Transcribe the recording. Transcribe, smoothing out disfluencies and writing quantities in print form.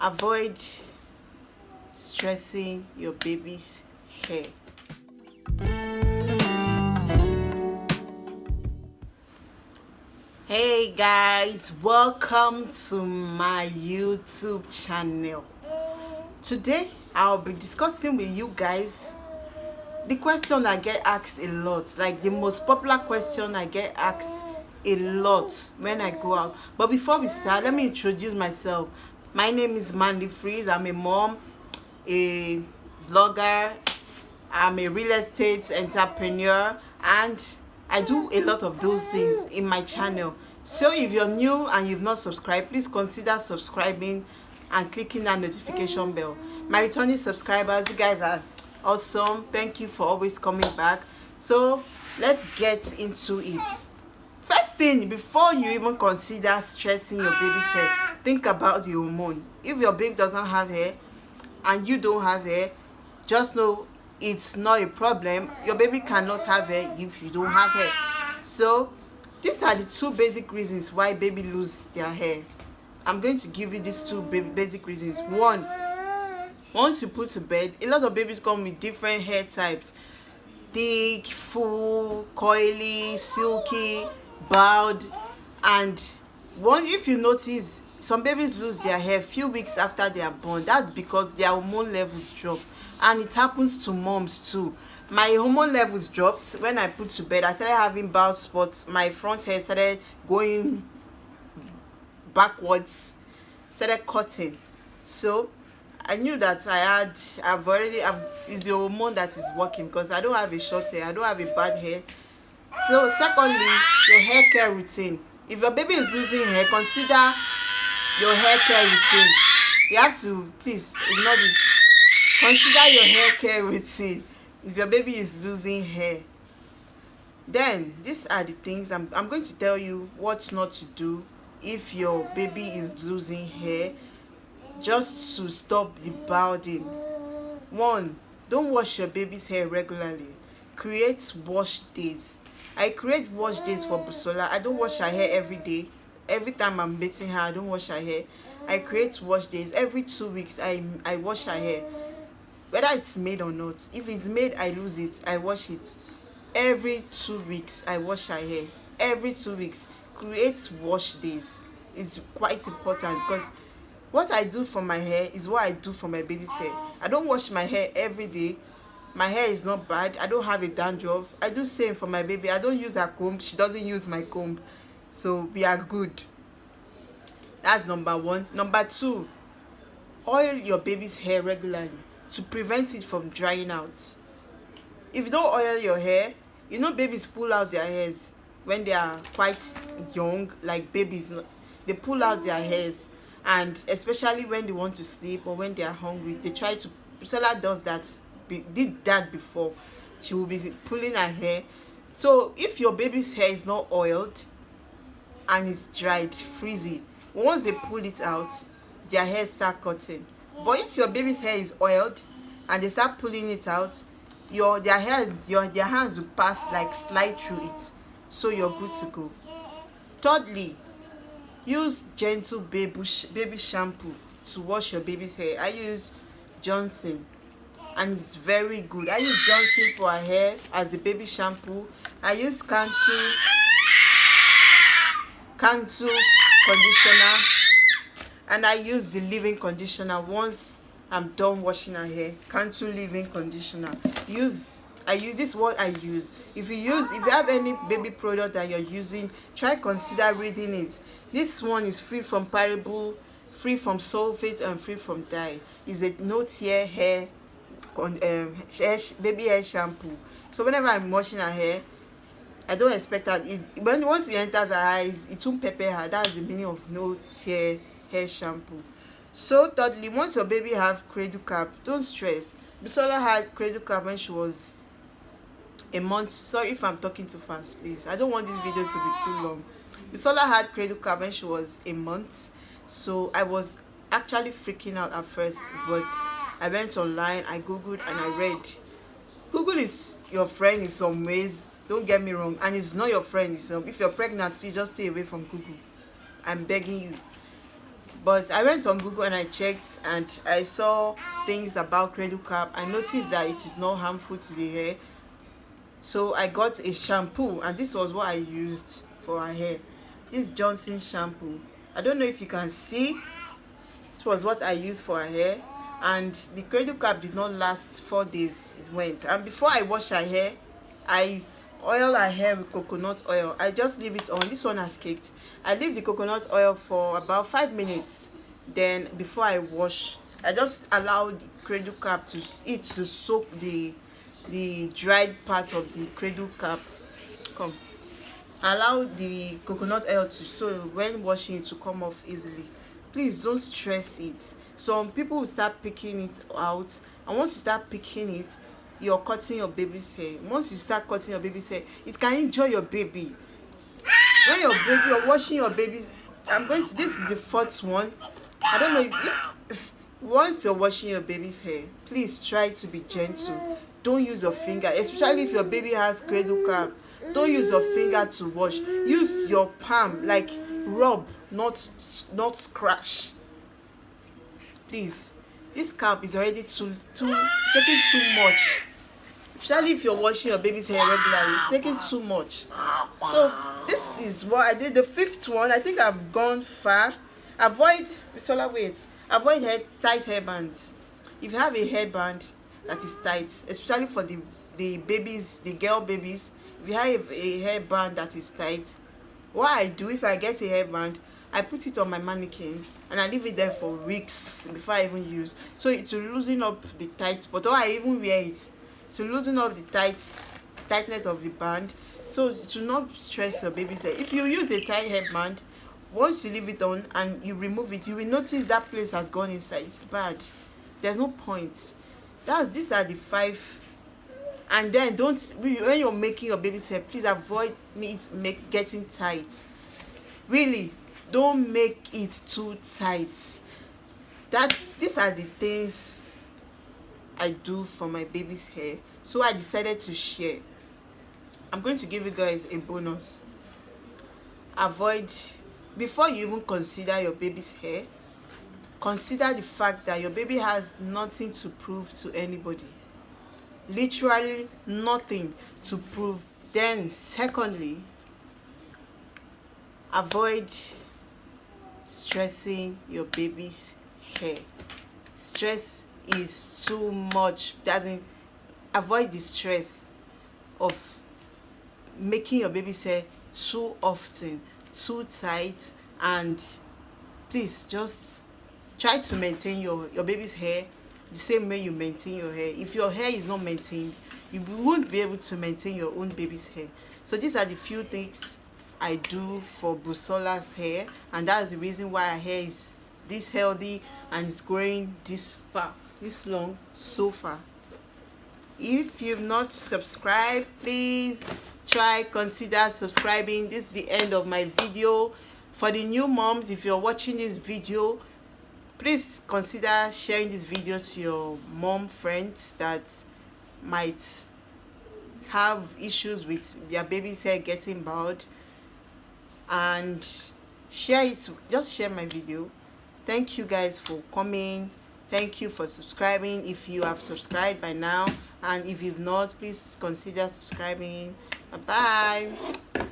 Avoid stressing your baby's hair. Hey guys, welcome to my YouTube channel. Today I'll be discussing with you guys the question I get asked a lot, like the most popular question I get asked a lot when I go out. But before we start, let me introduce myself. My name is Mandy Freeze. I'm a mom, a vlogger, I'm a real estate entrepreneur, and I do a lot of those things in my channel. So if you're new and you've not subscribed, please consider subscribing and clicking that notification bell. My returning subscribers, you guys are awesome. Thank you for always coming back. So let's get into it. First thing, before you even consider stressing your baby's hair, think about the hormone. If your baby doesn't have hair and you don't have hair, just know it's not a problem. Your baby cannot have hair if you don't have hair. So these are the two basic reasons why baby lose their hair. I'm going to give you these two basic reasons. One, once you put to bed, a lot of babies come with different hair types: thick, full, coily, silky, bald. And one, if you notice, some babies lose their hair few weeks after they are born. That's because their hormone levels drop, and it happens to moms too. My hormone levels dropped when I put to bed. I started having bald spots. My front hair started going backwards, started cutting. So I knew that it's the hormone that is working, because I don't have a short hair, I don't have a bad hair. So secondly, your hair care routine. If your baby is losing hair, consider your hair care routine. You have to, please ignore this, consider your hair care routine if your baby is losing hair. Then these are the things I'm going to tell you what not to do if your baby is losing hair, just to stop the balding. One, don't wash your baby's hair regularly. Create wash days. I create wash days for Busola. I don't wash her hair every day. Every time I'm bathing her, I don't wash her hair. I create wash days. Every 2 weeks I wash her hair, whether it's made or not. If it's made, I lose it, I wash it. Every 2 weeks I wash her hair. Every 2 weeks. Create wash days. It's quite important, because what I do for my hair is what I do for my baby's hair. I don't wash my hair every day. My hair is not bad. I don't have a dandruff. I do same for my baby. I don't use her comb. She doesn't use my comb. So we are good. That's number one. Number two, oil your baby's hair regularly to prevent it from drying out. If you don't oil your hair, babies pull out their hairs when they are quite young, like babies. They pull out their hairs, and especially when they want to sleep or when they are hungry, they try to. Priscilla does that. Did that before. She will be pulling her hair. So if your baby's hair is not oiled and it's dried, freeze it. Once they pull it out, their hair start cutting. But if your baby's hair is oiled and they start pulling it out, their hands will pass, like, slide through it, so you're good to go. Thirdly, use gentle baby shampoo to wash your baby's hair. I use Johnson, and it's very good. I use Johnson for her hair as a baby shampoo. I use Cantu conditioner, and I use the leave-in conditioner once I'm done washing her hair. Cantu leave-in conditioner. I use this, what I use. If you have any baby product that you're using, consider reading it. This one is free from parable, free from sulfate, and free from dye. It's a no-tear baby hair shampoo. So whenever I'm washing her hair, I don't expect that once it enters her eyes, it won't pepper her. That's the meaning of no-tear hair shampoo. So thirdly, once your baby have cradle cap, don't stress. Bisola had cradle cap when she was a month. Sorry if I'm talking too fast, please. I don't want this video to be too long. Bisola had cradle cap when she was a month. So I was actually freaking out at first, but I went online, I googled, and I read. Google is your friend in some ways, don't get me wrong, and it's not your friend. If you're pregnant, please just stay away from Google. I'm begging you. But I went on Google and I checked, and I saw things about cradle cap. I noticed that it is not harmful to the hair. So I got a shampoo, and this was what I used for her hair. This Johnson shampoo. I don't know if you can see. This was what I used for her hair, and the cradle cap did not last 4 days. It went, and before I wash her hair, I oil her hair with coconut oil. I just leave it on. This one has caked. I leave the coconut oil for about 5 minutes. Then before I wash, I just allow the cradle cap to soak the dried part of the cradle cap. Come, allow the coconut oil to, so when washing it, to come off easily. Please don't stress it. Some people will start picking it out, and once you start picking it, you're cutting your baby's hair. Once you start cutting your baby's hair, it can injure your baby. When you're washing your baby's, this is the fourth one. I don't know if once you're washing your baby's hair, please try to be gentle. Don't use your finger, especially if your baby has cradle cap. Don't use your finger to wash. Use your palm, like rub, not scratch. Please, this cap is already taking too much. Especially if you're washing your baby's hair regularly, it's taking too much. So this is what I did. The fifth one, I think I've gone far. Avoid tight hairbands. If you have a hairband that is tight, especially for the babies, the girl babies, if you have a hairband that is tight, what I do, if I get a hairband, I put it on my mannequin and I leave it there for weeks before I even use. So it will loosen up the tight spot, or I even wear it to loosen up the tightness of the band, so to not stress your baby's hair. If you use a tight hairband, once you leave it on and you remove it, you will notice that place has gone inside. It's bad. There's no point. These are the 5. And then when you're making your baby's hair, please avoid getting tight. Really, don't make it too tight. These are the things I do for my baby's hair. So I decided to share. I'm going to give you guys a bonus. Before you even consider your baby's hair, consider the fact that your baby has nothing to prove to anybody. Literally nothing to prove. Then secondly, avoid stressing your baby's hair. Stress is too much. Avoid the stress of making your baby's hair too often, too tight, and please just try to maintain your baby's hair the same way you maintain your hair. If your hair is not maintained, you won't be able to maintain your own baby's hair. So these are the few things I do for Busola's hair, and that's the reason why her hair is this healthy and it's growing this far, this long, so far. If you've not subscribed, please consider subscribing. This is the end of my video. For the new moms, if you're watching this video, please consider sharing this video to your mom friends that might have issues with their baby's hair getting bald, and share it. Just share my video. Thank you guys for coming. Thank you for subscribing if you have subscribed by now, and if you've not, please consider subscribing. Bye bye.